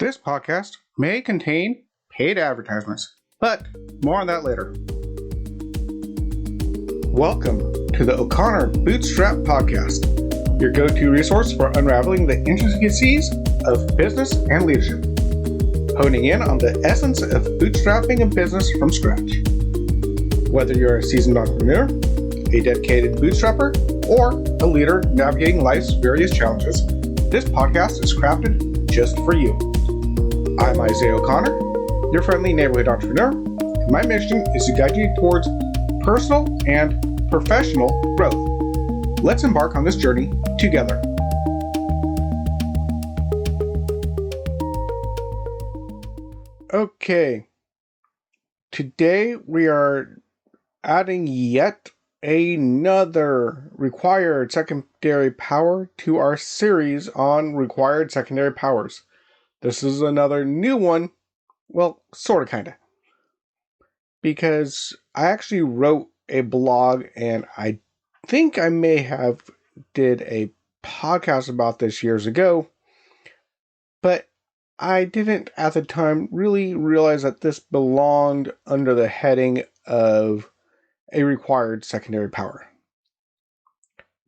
This podcast may contain paid advertisements, but more on that later. Welcome to the O'Connor Bootstrap Podcast, your go-to resource for unraveling the intricacies of business and leadership, honing in on the essence of bootstrapping a business from scratch. Whether you're a seasoned entrepreneur, a dedicated bootstrapper, or a leader navigating life's various challenges, this podcast is crafted just for you. I'm Isaiah O'Connor, your friendly neighborhood entrepreneur, and my mission is to guide you towards personal and professional growth. Let's embark on this journey together. Okay, today we are adding yet another required secondary power to our series on required secondary powers. This is another new one. Well, sort of, kind of. Because I actually wrote a blog, and I think I may have did a podcast about this years ago, but I didn't at the time really realize that this belonged under the heading of a required secondary power.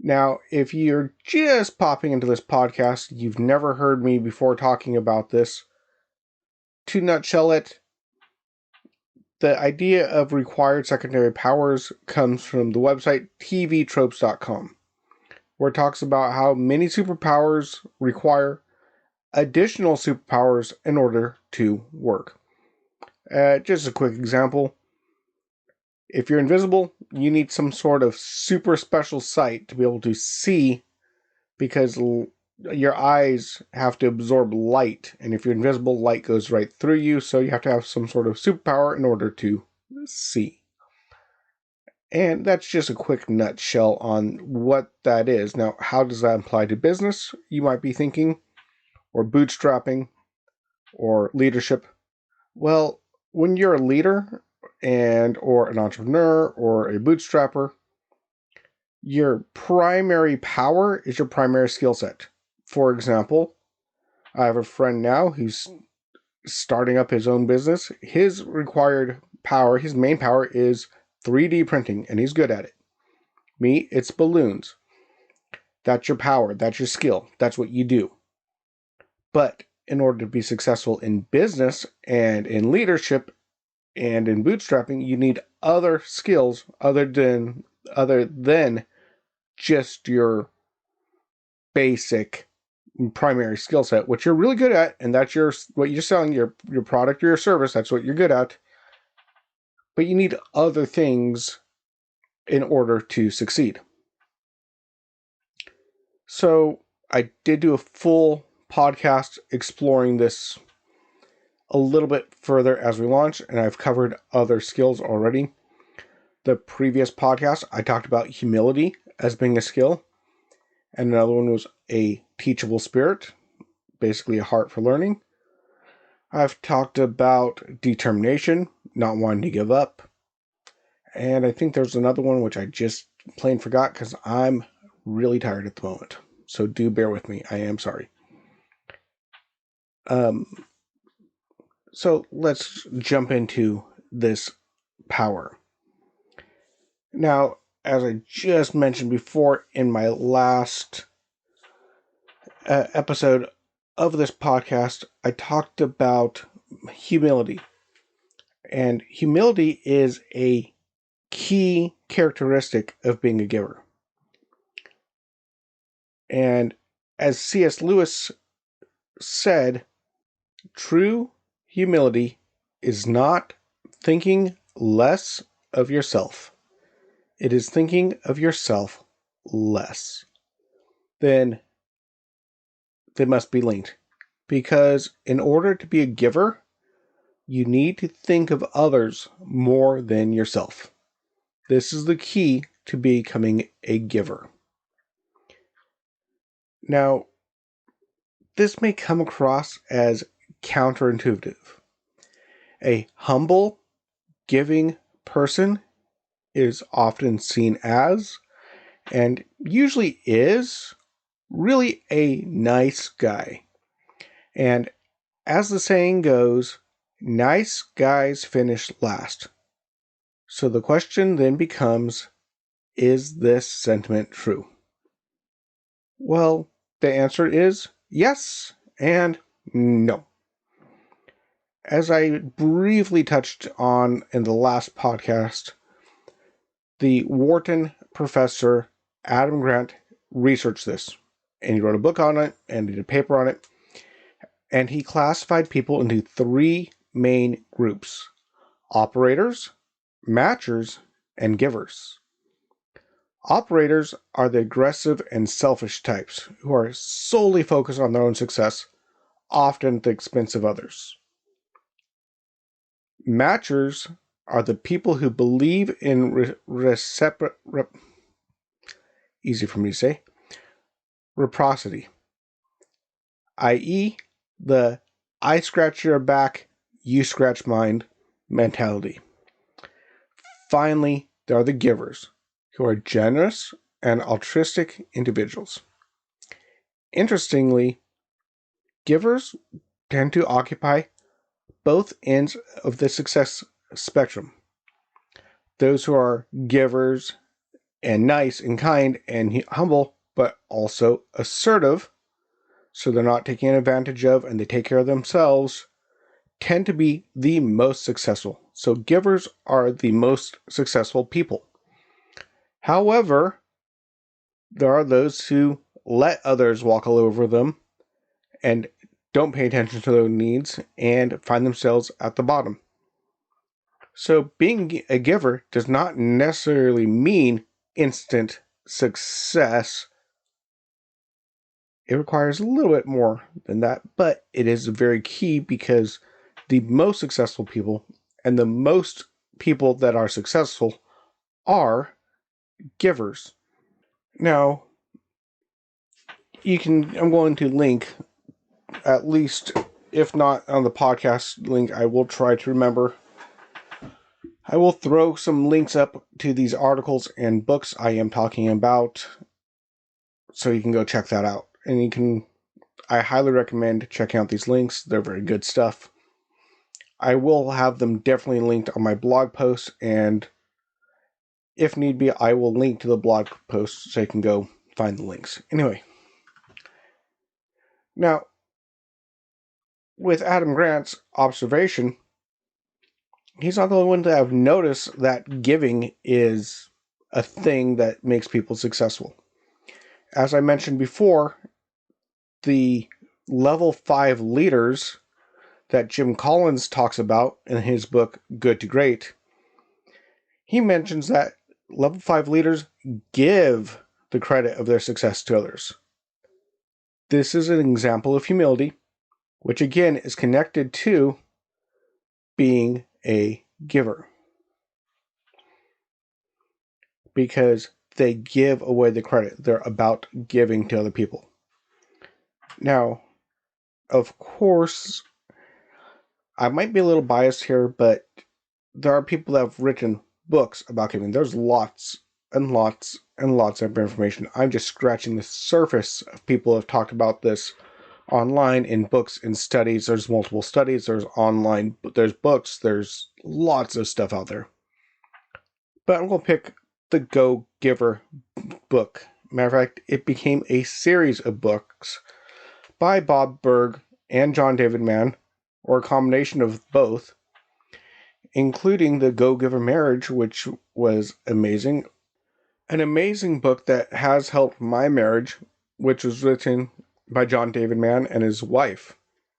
Now, if you're just popping into this podcast, you've never heard me before talking about this, to nutshell it, the idea of required secondary powers comes from the website tvtropes.com, where it talks about how many superpowers require additional superpowers in order to work. Just a quick example. If you're invisible, you need some sort of super special sight to be able to see, because your eyes have to absorb light, and if you're invisible, light goes right through you, so you have to have some sort of superpower in order to see. And that's just a quick nutshell on what that is. Now, how does that apply to business, you might be thinking, or bootstrapping, or leadership? Well, when you're a leader or an entrepreneur or a bootstrapper, your primary power is your primary skill set. For example, I have a friend now who's starting up his own business. His required power, his main power, is 3D printing, and he's good at it. Me, it's balloons. That's your power. That's your skill. That's what you do. But in order to be successful in business and in leadership and in bootstrapping, you need other skills other than just your basic primary skill set, which you're really good at, and that's what you're selling, your product or your service. That's what you're good at. But you need other things in order to succeed. So I did do a full podcast exploring this a little bit further as we launch, and I've covered other skills already. The previous podcast, I talked about humility as being a skill, and another one was a teachable spirit, basically a heart for learning. I've talked about determination, not wanting to give up, and I think there's another one which I just plain forgot because I'm really tired at the moment. So do bear with me. I am sorry. So let's jump into this power. Now, as I just mentioned before in my last episode of this podcast, I talked about humility. And humility is a key characteristic of being a giver. And as C.S. Lewis said, true humility is not thinking less of yourself. It is thinking of yourself less. Then they must be linked. Because in order to be a giver, you need to think of others more than yourself. This is the key to becoming a giver. Now, this may come across as counterintuitive. A humble, giving person is often seen as, and usually is, really a nice guy. And As the saying goes, nice guys finish last. So the question then becomes, is this sentiment true? Well, the answer is yes and no. As I briefly touched on in the last podcast, the Wharton professor Adam Grant researched this, and he wrote a book on it and did a paper on it, and he classified people into three main groups: operators, matchers, and givers. Operators are the aggressive and selfish types who are solely focused on their own success, often at the expense of others. Matchers are the people who believe in easy for me to say, reciprocity, i.e., the I scratch your back, you scratch mine mentality. Finally, there are the givers, who are generous and altruistic individuals. Interestingly, givers tend to occupy both ends of the success spectrum. Those who are givers and nice and kind and humble, but also assertive, so they're not taken advantage of and they take care of themselves, tend to be the most successful. So givers are the most successful people. However, there are those who let others walk all over them and don't pay attention to their needs and find themselves at the bottom. So being a giver does not necessarily mean instant success. It requires a little bit more than that, but it is very key because the most successful people and the most people that are successful are givers. Now, I'm going to link, at least, if not on the podcast link, I will try to remember. I will throw some links up to these articles and books I am talking about, so you can go check that out. And I highly recommend checking out these links. They're very good stuff. I will have them definitely linked on my blog post, and if need be, I will link to the blog post so you can go find the links. Anyway, now, with Adam Grant's observation, he's not the only one to have noticed that giving is a thing that makes people successful. As I mentioned before, the level 5 leaders that Jim Collins talks about in his book Good to Great, he mentions that level 5 leaders give the credit of their success to others. This is an example of humility, which again is connected to being a giver, because they give away the credit. They're about giving to other people. Now, of course, I might be a little biased here, but there are people that have written books about giving. There's lots and lots and lots of information. I'm just scratching the surface of people who have talked about this online in books and studies. There's multiple studies. There's online. There's books. There's lots of stuff out there. But I'm going to pick the Go Giver book. Matter of fact, it became a series of books by Bob Burg and John David Mann, or a combination of both, including the Go Giver Marriage, which was amazing. An amazing book that has helped my marriage, which was written by John David Mann and his wife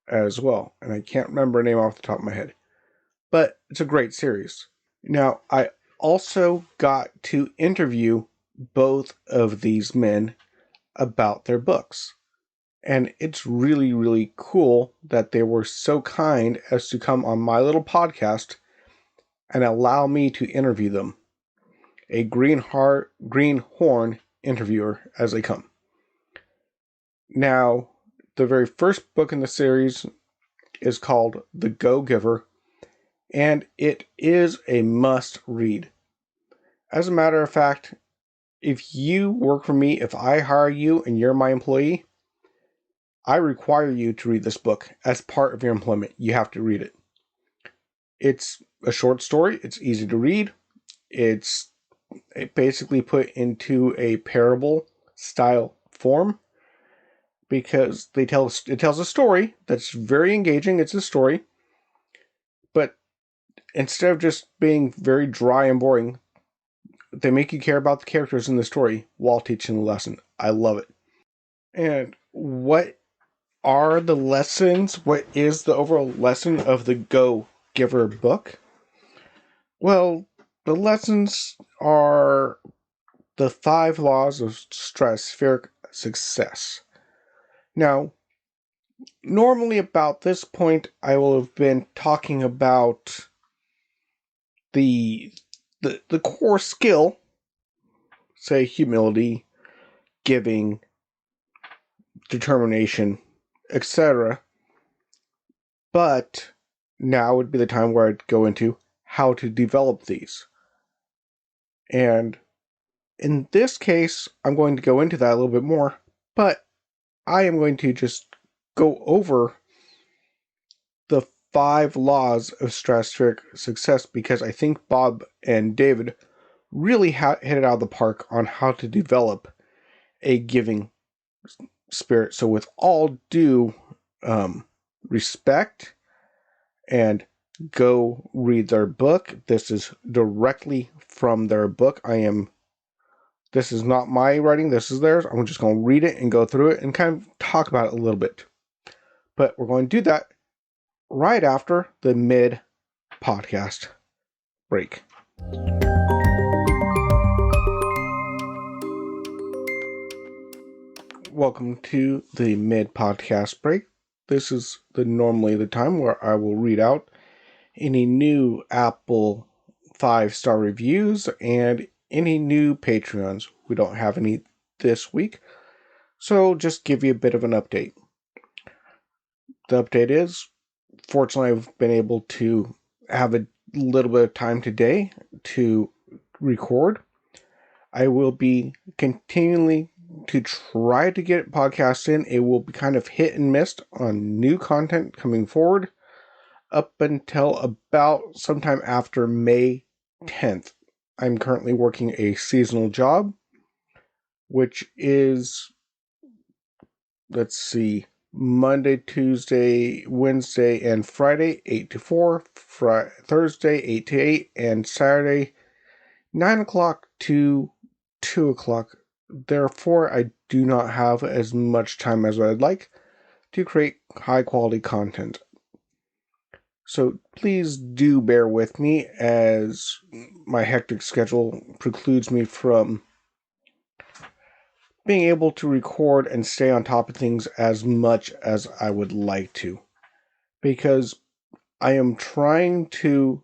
as well. And I can't remember her name off the top of my head. But it's a great series. Now, I also got to interview both of these men about their books. And it's really, really cool that they were so kind as to come on my little podcast and allow me to interview them. A greenhorn interviewer as they come. Now, the very first book in the series is called The Go Giver, and it is a must read. As a matter of fact, if you work for me, if I hire you and you're my employee, I require you to read this book as part of your employment. You have to read it. It's a short story. It's easy to read. It's basically put into a parable style form because it tells a story that's very engaging. It's a story, but instead of just being very dry and boring, they make you care about the characters in the story while teaching the lesson. I love it. And what are the lessons? What is the overall lesson of the Go Giver book? Well, the lessons are the 5 laws of stratospheric success. Now, normally about this point, I will have been talking about the core skill, say humility, giving, determination, etc. But now would be the time where I'd go into how to develop these. And in this case, I'm going to go into that a little bit more, but I am going to just go over the 5 laws of stratospheric success because I think Bob and David really hit it out of the park on how to develop a giving spirit. So with all due respect, and go read their book. This is directly from their book. This is not my writing, this is theirs. I'm just going to read it and go through it and kind of talk about it a little bit. But we're going to do that right after the mid-podcast break. Welcome to the mid-podcast break. This is normally the time where I will read out any new Apple 5-star reviews and any new Patreons. We don't have any this week, so just give you a bit of an update. The update is, fortunately, I've been able to have a little bit of time today to record. I will be continually to try to get podcasts in. It will be kind of hit and miss on new content coming forward up until about sometime after May 10th. I'm currently working a seasonal job, which is, Monday, Tuesday, Wednesday, and Friday, 8 to 4, Thursday, 8 to 8, and Saturday, 9 o'clock to 2 o'clock. Therefore, I do not have as much time as I'd like to create high-quality content. So please do bear with me as my hectic schedule precludes me from being able to record and stay on top of things as much as I would like to. Because I am trying to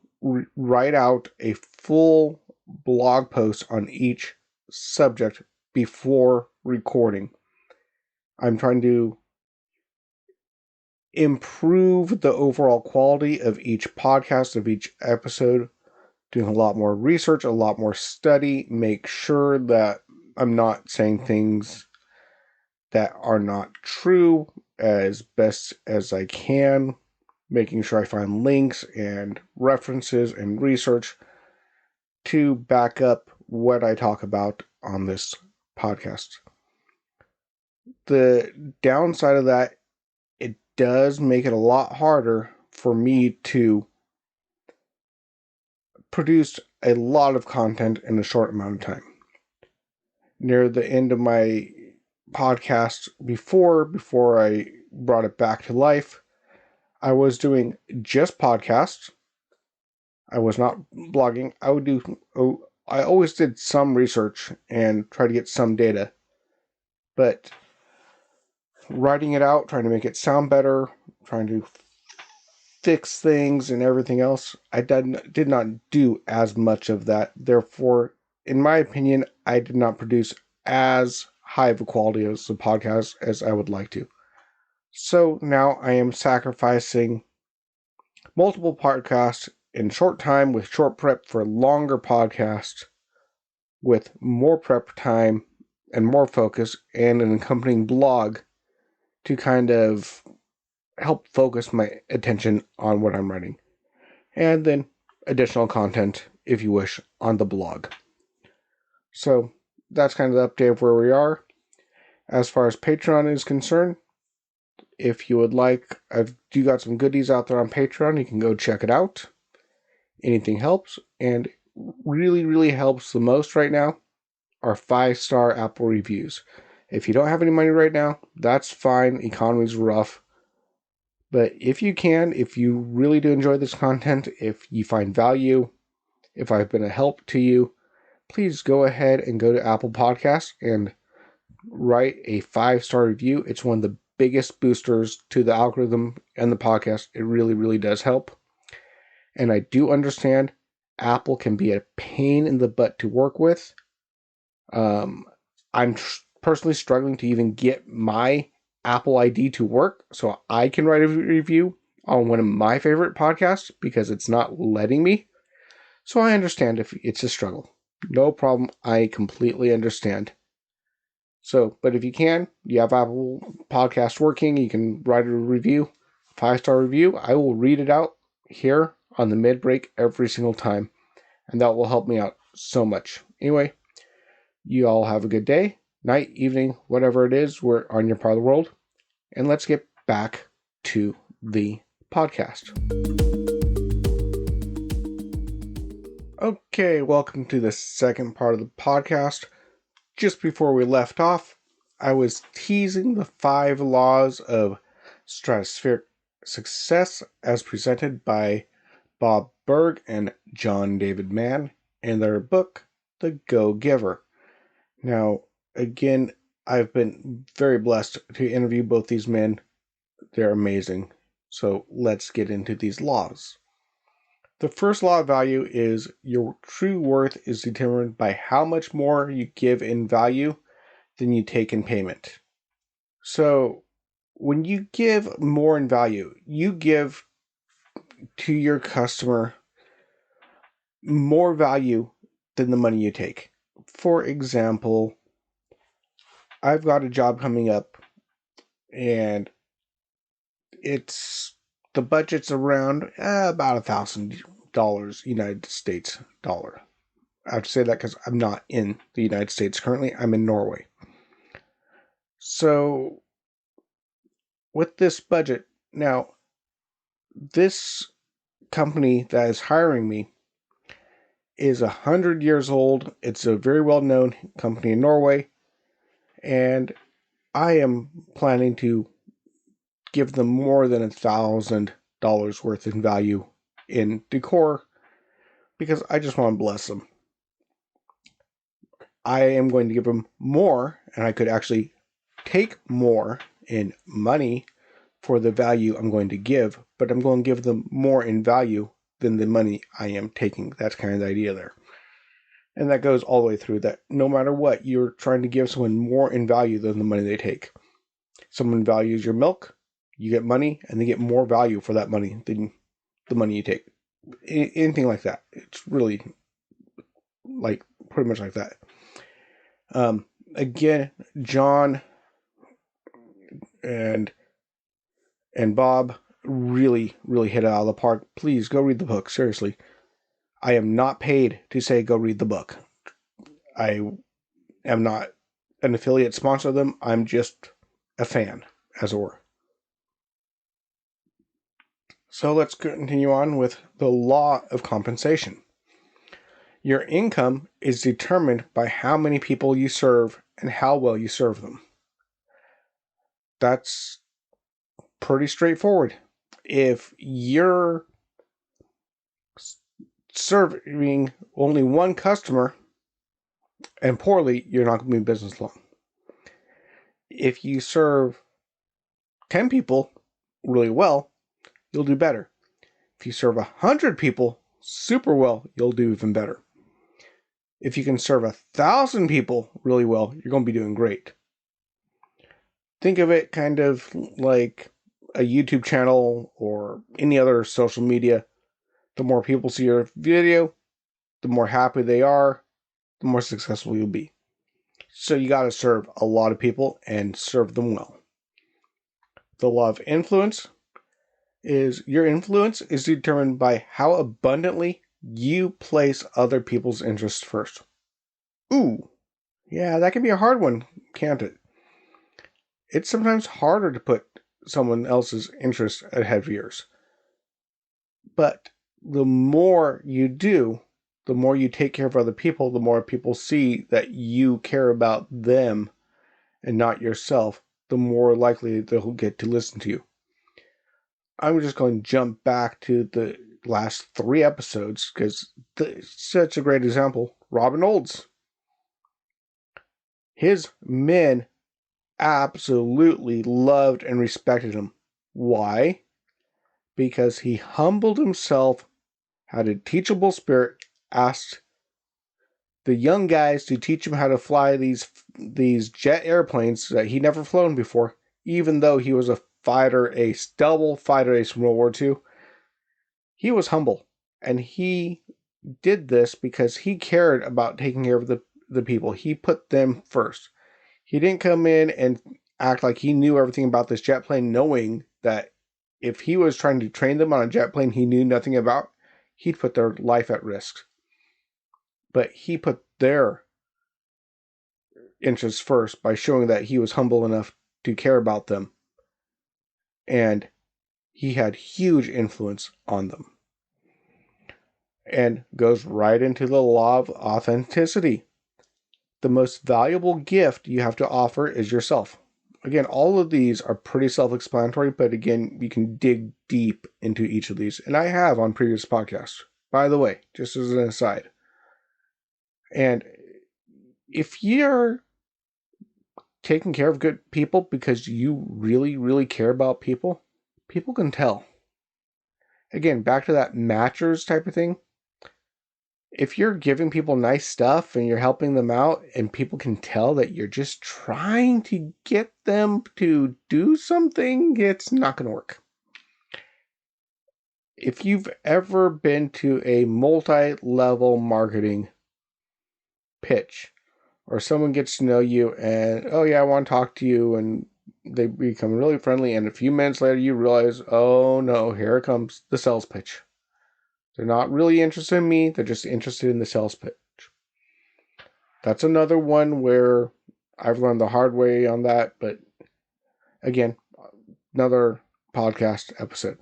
write out a full blog post on each subject before recording. I'm trying to improve the overall quality of each podcast, of each episode, doing a lot more research, a lot more study, make sure that I'm not saying things that are not true as best as I can, making sure I find links and references and research to back up what I talk about on this podcast. The downside of that, it does make it a lot harder for me to produce a lot of content in a short amount of time. Near the end of my podcast before I brought it back to life, I was doing just podcasts. I was not blogging. I always did some research and try to get some data, but writing it out, trying to make it sound better, trying to fix things and everything else, I did not do as much of that. Therefore, in my opinion, I did not produce as high of a quality as the podcast as I would like to. So now I am sacrificing multiple podcasts in short time with short prep for longer podcasts with more prep time and more focus and an accompanying blog to kind of help focus my attention on what I'm writing. And then additional content, if you wish, on the blog. So that's kind of the update of where we are. As far as Patreon is concerned, if you would like, I've got some goodies out there on Patreon. You can go check it out. Anything helps, and really, really helps the most right now are 5-star Apple reviews. If you don't have any money right now, that's fine. Economy's rough. But if you can, if you really do enjoy this content, if you find value, if I've been a help to you, please go ahead and go to Apple Podcasts and write a 5-star review. It's one of the biggest boosters to the algorithm and the podcast. It really, really does help. And I do understand Apple can be a pain in the butt to work with. I'm personally struggling to even get my Apple ID to work so I can write a review on one of my favorite podcasts because it's not letting me. So I understand if it's a struggle. No problem. I completely understand. So, but if you can, you have Apple Podcast working, you can write a review, 5-star review. I will read it out here on the mid-break every single time. And that will help me out so much. Anyway, you all have a good day, night, evening, whatever it is, we're on your part of the world. And let's get back to the podcast. Okay, welcome to the second part of the podcast. Just before we left off, I was teasing the 5 laws of stratospheric success as presented by Bob Burg and John David Mann in their book, The Go-Giver. Now, again, I've been very blessed to interview both these men. They're amazing. So let's get into these laws. The first law of value is your true worth is determined by how much more you give in value than you take in payment. So when you give more in value, you give to your customer more value than the money you take. For example, I've got a job coming up and the budget's around about $1,000 United States dollar. I have to say that because I'm not in the United States currently. I'm in Norway. So with this budget, now this company that is hiring me is 100 years old. It's a very well-known company in Norway. And I am planning to give them more than $1,000 worth in value in decor because I just want to bless them. I am going to give them more, and I could actually take more in money for the value I'm going to give, but I'm going to give them more in value than the money I am taking. That's kind of the idea there. And that goes all the way through that no matter what, you're trying to give someone more in value than the money they take. Someone values your milk, you get money, and they get more value for that money than the money you take. Anything like that. It's really like pretty much like that. Again, John and Bob really, really hit it out of the park. Please go read the book. Seriously. I am not paid to say go read the book. I am not an affiliate sponsor of them. I'm just a fan, as it were. So let's continue on with the law of compensation. Your income is determined by how many people you serve and how well you serve them. That's pretty straightforward. If you're serving only one customer and poorly, you're not going to be in business long. If you serve 10 people really well, you'll do better. If you serve 100 people super well, you'll do even better. If you can serve 1,000 people really well, you're going to be doing great. Think of it kind of like a YouTube channel or any other social media. The more people see your video, the more happy they are, the more successful you'll be. So you got to serve a lot of people and serve them well. The law of influence is your influence is determined by how abundantly you place other people's interests first. Ooh, yeah, that can be a hard one, can't it? It's sometimes harder to put someone else's interests ahead of yours. But the more you do, the more you take care of other people, the more people see that you care about them and not yourself, the more likely they'll get to listen to you. I'm just going to jump back to the last 3 episodes because it's such a great example. Robin Olds. His men absolutely loved and respected him. Why? Because he humbled himself, had a teachable spirit, asked the young guys to teach him how to fly these jet airplanes that he'd never flown before, even though he was a fighter ace, double fighter ace from World War II. He was humble, and he did this because he cared about taking care of the people. He put them first. He didn't come in and act like he knew everything about this jet plane, knowing that if he was trying to train them on a jet plane he knew nothing about, he'd put their life at risk. But he put their interests first by showing that he was humble enough to care about them. And he had huge influence on them. And goes right into the law of authenticity. The most valuable gift you have to offer is yourself. Again, all of these are pretty self-explanatory, but again, you can dig deep into each of these. And I have on previous podcasts, by the way, just as an aside. And if you're taking care of good people because you really, really care about people, people can tell. Again, back to that matchers type of thing. If you're giving people nice stuff and you're helping them out and people can tell that you're just trying to get them to do something, it's not going to work. If you've ever been to a multi-level marketing pitch or someone gets to know you and, oh yeah, I want to talk to you, and they become really friendly, and a few minutes later you realize, oh no, here comes the sales pitch. They're not really interested in me. They're just interested in the sales pitch. That's another one where I've learned the hard way on that. But again, another podcast episode.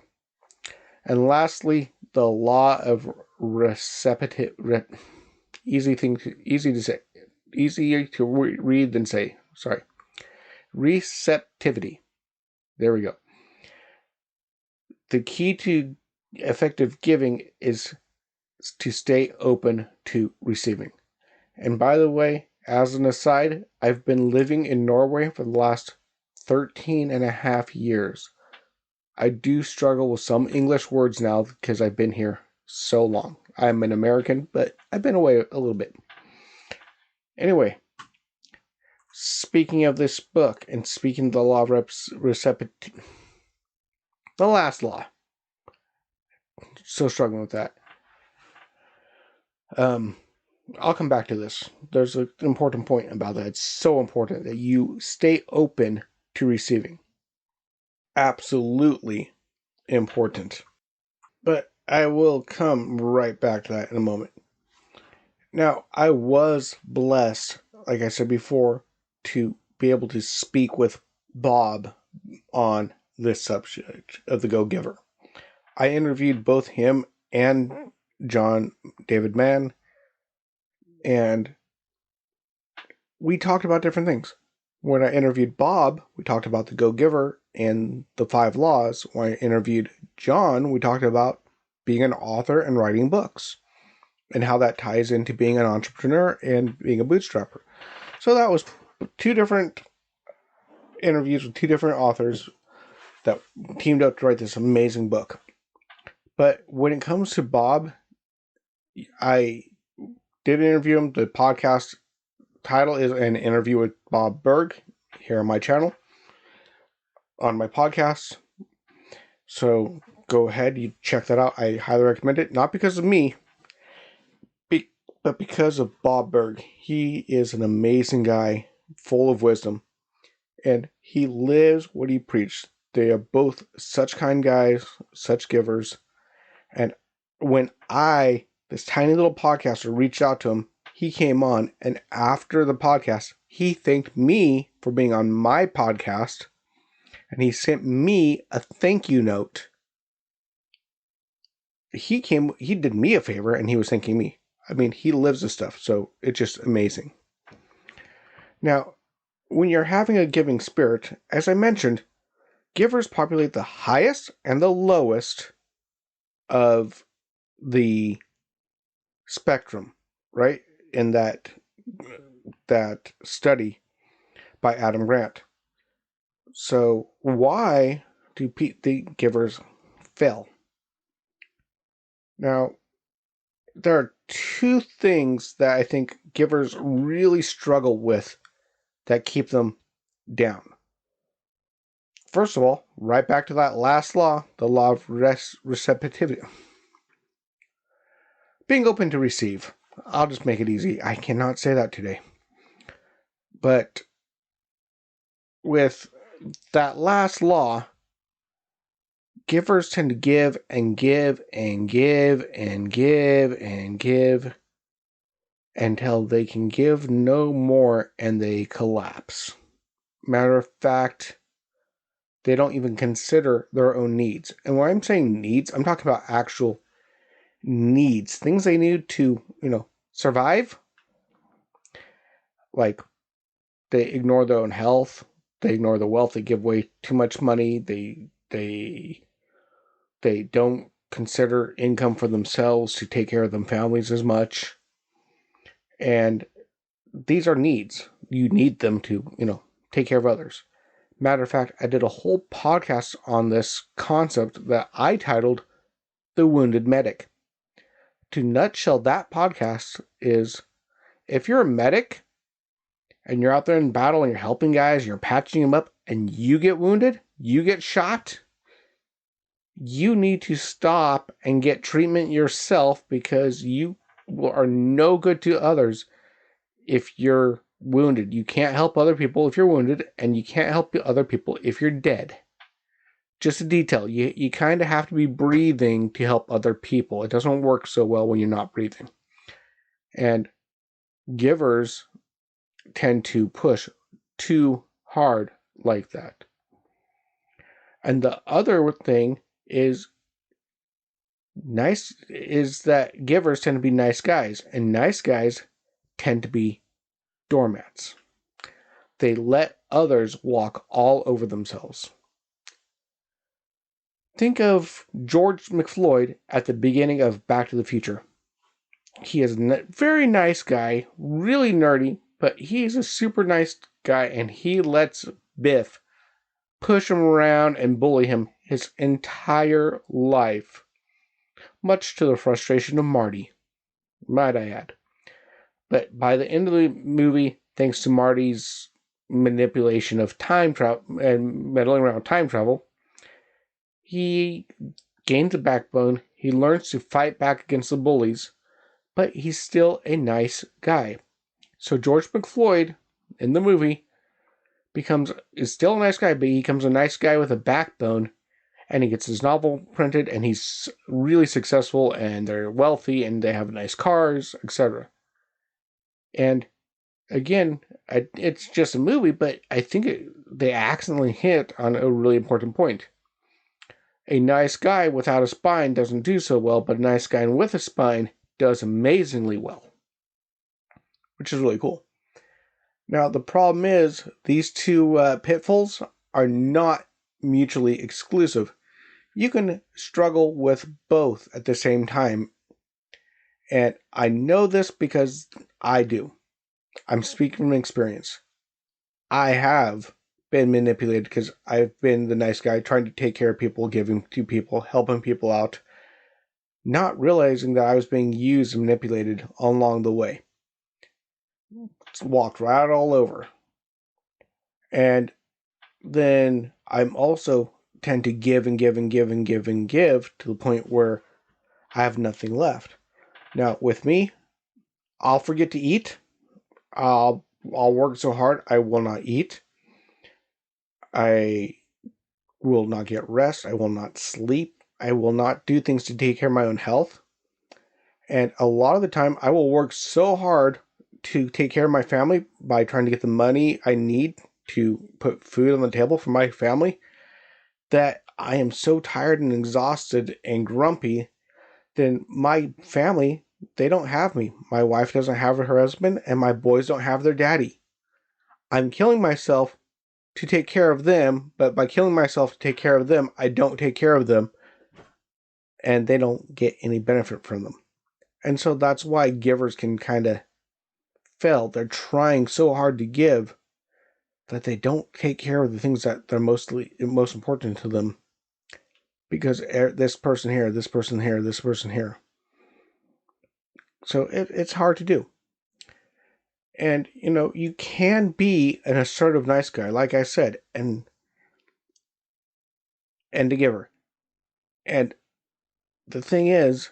And lastly, the law of easier to read than say. Sorry. Receptivity. There we go. The key to effective giving is to stay open to receiving. And by the way, as an aside, I've been living in Norway for the last 13 and a half years. I do struggle with some English words now because I've been here so long. I'm an American, but I've been away a little bit. Anyway, speaking of this book and speaking of the law of receptivity, the last law. Still struggling with that. I'll come back to this. There's an important point about that. It's so important that you stay open to receiving. Absolutely important. But I will come right back to that in a moment. Now, I was blessed, like I said before, to be able to speak with Bob on this subject of the Go-Giver. I interviewed both him and John David Mann, and we talked about different things. When I interviewed Bob, we talked about the Go-Giver and the 5 laws. When I interviewed John, we talked about being an author and writing books and how that ties into being an entrepreneur and being a bootstrapper. So that was 2 different interviews with 2 different authors that teamed up to write this amazing book. But when it comes to Bob, I did interview him. The podcast title is An Interview with Bob Berg here on my channel, on my podcast. So go ahead, you check that out. I highly recommend it. Not because of me, but because of Bob Berg. He is an amazing guy, full of wisdom, and he lives what he preached. They are both such kind guys, such givers. And when this tiny little podcaster, reached out to him, he came on, and after the podcast, he thanked me for being on my podcast, and he sent me a thank you note. He did me a favor, and he was thanking me. I mean, he lives this stuff, so it's just amazing. Now, when you're having a giving spirit, as I mentioned, givers populate the highest and the lowest of the spectrum, right? In that study by Adam Grant. So why do the givers fail? Now, there are two things that I think givers really struggle with that keep them down. First of all, right back to that last law, the law of receptivity. Being open to receive. I'll just make it easy. I cannot say that today. But with that last law, givers tend to give and give and give and give and give until they can give no more and they collapse. Matter of fact, they don't even consider their own needs. And when I'm saying needs, I'm talking about actual needs, things they need to, survive. Like, they ignore their own health, they ignore the wealth, they give away too much money, they don't consider income for themselves to take care of their families as much. And these are needs. You need them to, take care of others. Matter of fact, I did a whole podcast on this concept that I titled The Wounded Medic. To nutshell that podcast is, if you're a medic and you're out there in battle and you're helping guys, you're patching them up, and you get wounded, you get shot, you need to stop and get treatment yourself, because you are no good to others if you're wounded. You can't help other people if you're wounded, and you can't help other people if you're dead. Just a detail, you kind of have to be breathing to help other people. It doesn't work so well when you're not breathing. And givers tend to push too hard like that. And the other thing is that givers tend to be nice guys, and nice guys tend to be doormats. They let others walk all over themselves. Think of George McFloyd at the beginning of Back to the Future. He is a very nice guy, really nerdy, but he's a super nice guy, and he lets Biff push him around and bully him his entire life, much to the frustration of Marty, might I add. But by the end of the movie, thanks to Marty's manipulation of time travel and meddling around time travel, he gains a backbone, he learns to fight back against the bullies, but he's still a nice guy. So George McFloyd, in the movie, is still a nice guy, but he becomes a nice guy with a backbone, and he gets his novel printed, and he's really successful, and they're wealthy, and they have nice cars, etc. And again, it's just a movie, but I think they accidentally hit on a really important point. A nice guy without a spine doesn't do so well, but a nice guy with a spine does amazingly well, which is really cool. Now, the problem is these two pitfalls are not mutually exclusive. You can struggle with both at the same time, and I know this because I do. I'm speaking from experience. I have been manipulated because I've been the nice guy trying to take care of people, giving to people, helping people out, not realizing that I was being used and manipulated along the way. It's walked right all over. And then I'm also tend to give and give and give and give and give to the point where I have nothing left. Now, with me, I'll forget to eat. I'll work so hard I will not eat. I will not get rest. I will not sleep. I will not do things to take care of my own health. And a lot of the time, I will work so hard to take care of my family by trying to get the money I need to put food on the table for my family that I am so tired and exhausted and grumpy. Then my family, they don't have me. My wife doesn't have her husband, and my boys don't have their daddy. I'm killing myself to take care of them, but by killing myself to take care of them, I don't take care of them, and they don't get any benefit from them. And so that's why givers can kind of fail. They're trying so hard to give that they don't take care of the things that they're most important to them. Because this person here, this person here, this person here. So it's hard to do. And, you can be an assertive nice guy, like I said, and a giver. And the thing is,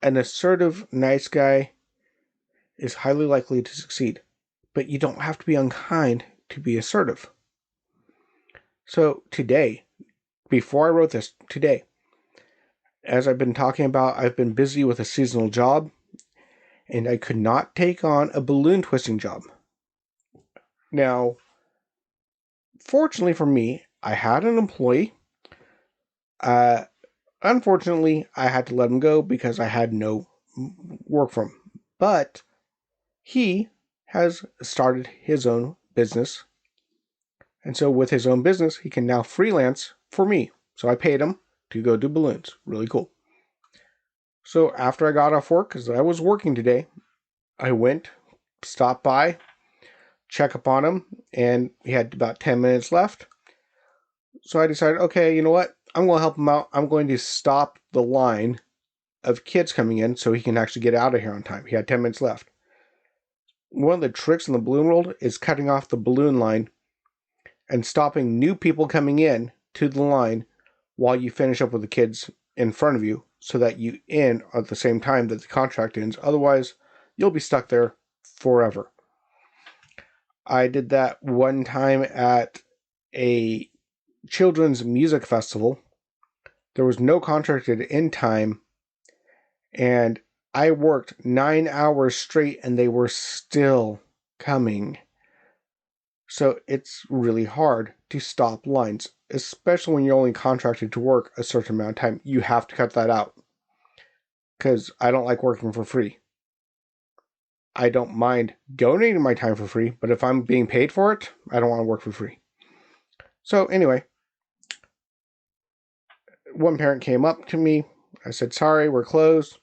an assertive nice guy is highly likely to succeed. But you don't have to be unkind to be assertive. So today, before I wrote this, today, as I've been talking about, I've been busy with a seasonal job, and I could not take on a balloon twisting job. Now, fortunately for me, I had an employee. Unfortunately, I had to let him go because I had no work for him. But he has started his own business. And so with his own business, he can now freelance for me. So I paid him to go do balloons. Really cool. So after I got off work, because I was working today, I went, stopped by, check up on him, and he had about 10 minutes left. So I decided, okay, you know what? I'm going to help him out. I'm going to stop the line of kids coming in so he can actually get out of here on time. He had 10 minutes left. One of the tricks in the balloon world is cutting off the balloon line and stopping new people coming in to the line while you finish up with the kids in front of you so that you end at the same time that the contract ends. Otherwise, you'll be stuck there forever. I did that one time at a children's music festival. There was no contracted end time, and I worked 9 hours straight and they were still coming. So it's really hard to stop lines, especially when you're only contracted to work a certain amount of time. You have to cut that out because I don't like working for free. I don't mind donating my time for free, but if I'm being paid for it, I don't want to work for free. So anyway, one parent came up to me. I said, sorry, we're closed.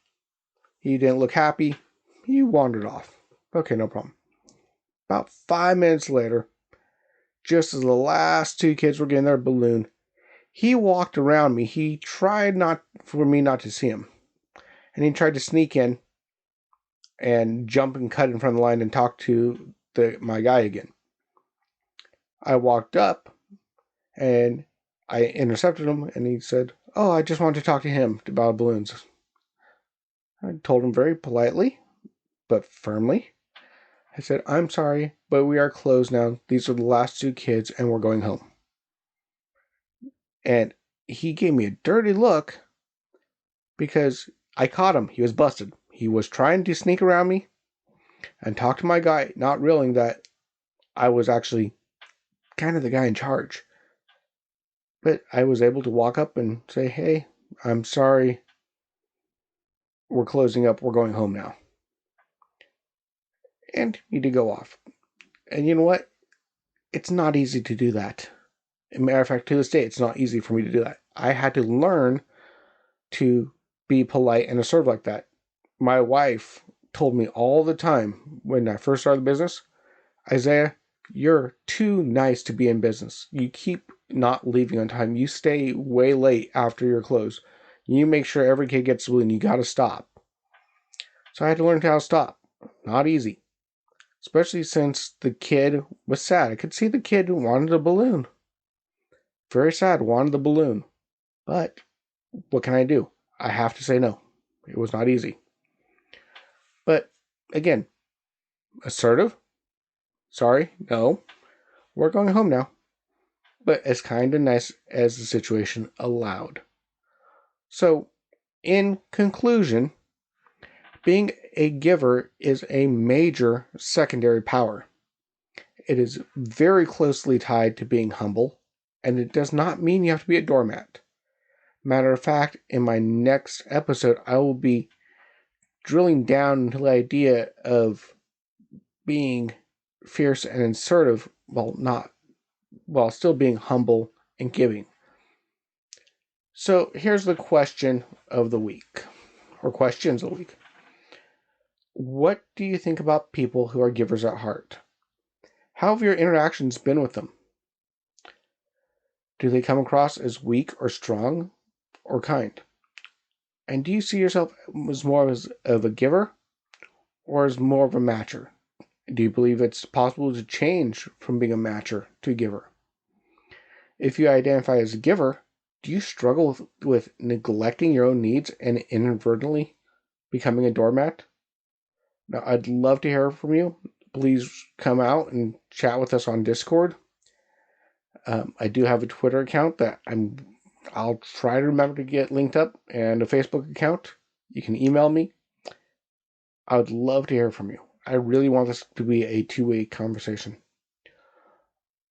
He didn't look happy. He wandered off. Okay, no problem. About 5 minutes later, just as the last two kids were getting their balloon, he walked around me. He tried not for me not to see him. And he tried to sneak in and jump and cut in front of the line and talk to my guy again. I walked up and I intercepted him, and he said, oh, I just wanted to talk to him about balloons. I told him very politely, but firmly. I said, I'm sorry, but we are closed now. These are the last two kids, and we're going home. And he gave me a dirty look because I caught him. He was busted. He was trying to sneak around me and talk to my guy, not realizing that I was actually kind of the guy in charge. But I was able to walk up and say, hey, I'm sorry. We're closing up. We're going home now. And he did go off. And you know what? It's not easy to do that. As a matter of fact, to this day, it's not easy for me to do that. I had to learn to be polite and assertive like that. My wife told me all the time when I first started the business, Isaiah, you're too nice to be in business. You keep not leaving on time. You stay way late after your close. You make sure every kid gets a balloon. You got to stop. So I had to learn how to stop. Not easy. Especially since the kid was sad. I could see the kid who wanted a balloon. Very sad, wanted the balloon. But what can I do? I have to say no. It was not easy. But again, assertive. Sorry, no. We're going home now. but as kind and nice as the situation allowed. So, in conclusion, being a giver is a major secondary power. It is very closely tied to being humble, and it does not mean you have to be a doormat. Matter of fact, in my next episode, I will be drilling down into the idea of being fierce and assertive while still being humble and giving. So here's the question of the week, or questions of the week. What do you think about people who are givers at heart? How have your interactions been with them? Do they come across as weak or strong or kind? And do you see yourself as more of a giver or as more of a matcher? Do you believe it's possible to change from being a matcher to a giver? If you identify as a giver, do you struggle with neglecting your own needs and inadvertently becoming a doormat? Now, I'd love to hear from you. Please come out and chat with us on Discord. I do have a Twitter account that I'll try to remember to get linked up, and a Facebook account. You can email me. I would love to hear from you. I really want this to be a two-way conversation.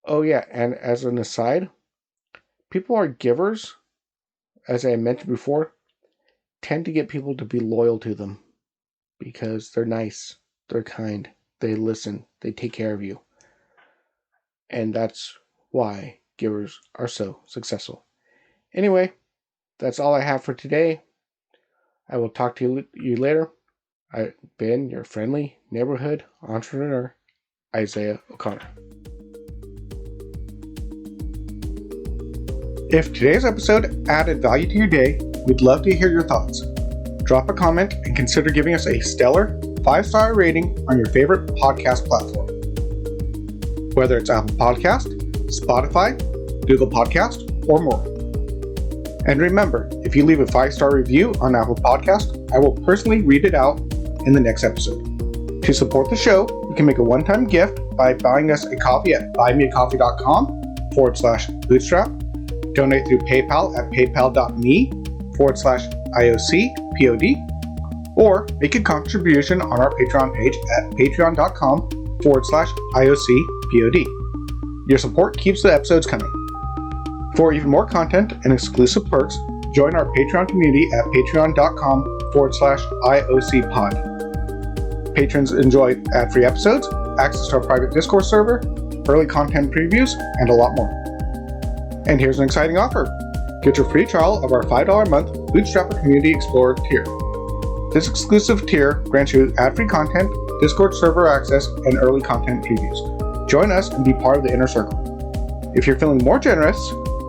Oh yeah, and as an aside, people are givers, as I mentioned before, tend to get people to be loyal to them because they're nice, they're kind, they listen, they take care of you. And that's why givers are so successful. Anyway, that's all I have for today. I will talk to you later. I've been your friendly neighborhood entrepreneur, Isaiah O'Connor. If today's episode added value to your day, we'd love to hear your thoughts. Drop a comment and consider giving us a stellar 5-star rating on your favorite podcast platform. Whether it's Apple Podcast, Spotify, Google Podcast, or more. And remember, if you leave a 5-star review on Apple Podcast, I will personally read it out in the next episode. To support the show, you can make a one-time gift by buying us a coffee at buymeacoffee.com/bootstrap, donate through PayPal at paypal.me/IOCPOD, or make a contribution on our Patreon page at patreon.com/IOCPOD. Your support keeps the episodes coming. For even more content and exclusive perks, join our Patreon community at patreon.com/IOCPod. Patrons enjoy ad-free episodes, access to our private Discord server, early content previews, and a lot more. And here's an exciting offer. Get your free trial of our $5 a month Bootstrapper Community Explorer tier. This exclusive tier grants you ad-free content, Discord server access, and early content previews. Join us and be part of the inner circle. If you're feeling more generous,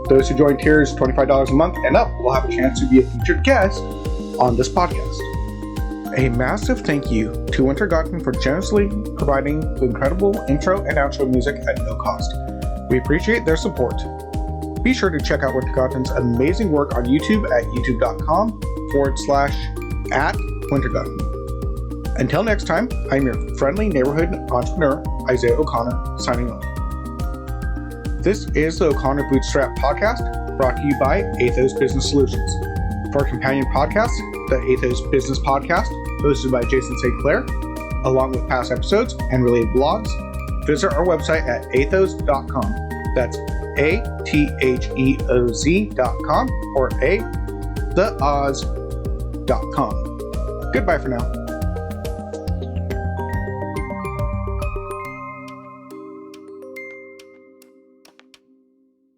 those who join tiers $25 a month and up will have a chance to be a featured guest on this podcast. A massive thank you to Wintergotten for generously providing the incredible intro and outro music at no cost. We appreciate their support. Be sure to check out Wintergotten's amazing work on YouTube at youtube.com/@Wintergotten. Until next time, I'm your friendly neighborhood entrepreneur, Isaiah O'Connor, signing off. This is the O'Connor Bootstrap Podcast, brought to you by Athos Business Solutions. For our companion podcast, the Athos Business Podcast, hosted by Jason St. Clair, along with past episodes and related blogs, visit our website at athos.com. That's ATHEOZ.com or theoz.com. Goodbye for now.